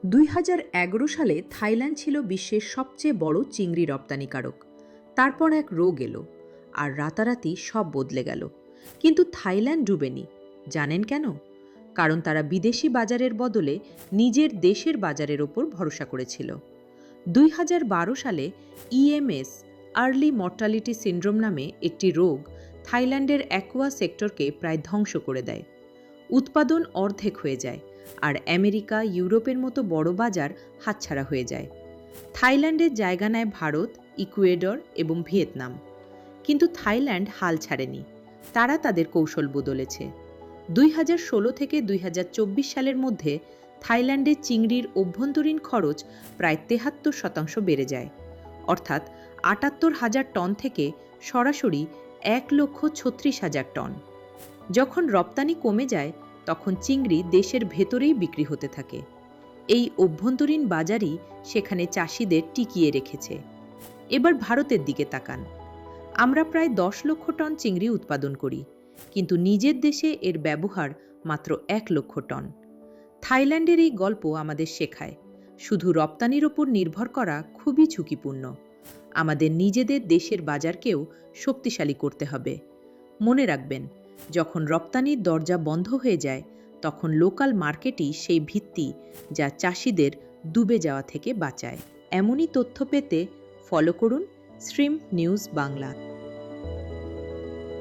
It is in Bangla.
2011 সালে থাইল্যান্ড ছিল বিশ্বের সবচেয়ে বড় চিংড়ি রপ্তানিকারক। তারপর এক রোগ এলো, আর রাতারাতি সব বদলে গেল। কিন্তু থাইল্যান্ড ডুবেনি। জানেন কেন? কারণ তারা বিদেশি বাজারের বদলে নিজের দেশের বাজারের ওপর ভরসা করেছিল। 2012 সালে ইএমএস, আর্লি মর্টালিটি সিন্ড্রোম নামে একটি রোগ থাইল্যান্ডের অ্যাকোয়া সেক্টরকে প্রায় ধ্বংস করে দেয়। উৎপাদন অর্ধেক হয়ে যায়, আর আমেরিকা, ইউরোপের মতো বড় বাজার হাতছাড়া হয়ে যায়। থাইল্যান্ডের জায়গা নেয় ভারত, ইকুয়েডর এবং ভিয়েতনাম। কিন্তু থাইল্যান্ড হাল ছাড়েনি। তারা তাদের কৌশল বদলেছে। 2016 থেকে 2024 সালের মধ্যে থাইল্যান্ডের চিংড়ির অভ্যন্তরীণ খরচ প্রায় 73% বেড়ে যায়, অর্থাৎ 78,000 টন থেকে সরাসরি 1,36,000 টন। যখন রপ্তানি কমে যায়, তখন চিংড়ি দেশের ভেতরেই বিক্রি হতে থাকে। এই অভ্যন্তরীণ বাজারই সেখানে চাষিদের টিকিয়ে রেখেছে। এবার ভারতের দিকে তাকান। আমরা প্রায় 10 লক্ষ টন চিংড়ি উৎপাদন করি, কিন্তু নিজের দেশে এর ব্যবহার মাত্র 1 লক্ষ টন। থাইল্যান্ডের এই গল্প আমাদের শেখায়, শুধু রপ্তানির ওপর নির্ভর করা খুবই ঝুঁকিপূর্ণ। আমাদের নিজেদের দেশের বাজারকেও শক্তিশালী করতে হবে। মনে রাখবেন, যখন রপ্তানির দরজা বন্ধ হয়ে যায়, তখন লোকাল মার্কেটই সেই ভিত্তি যা চাষিদের ডুবে যাওয়া থেকে বাঁচায়। এমনই তথ্য পেতে ফলো করুন স্ট্রিম নিউজ বাংলা।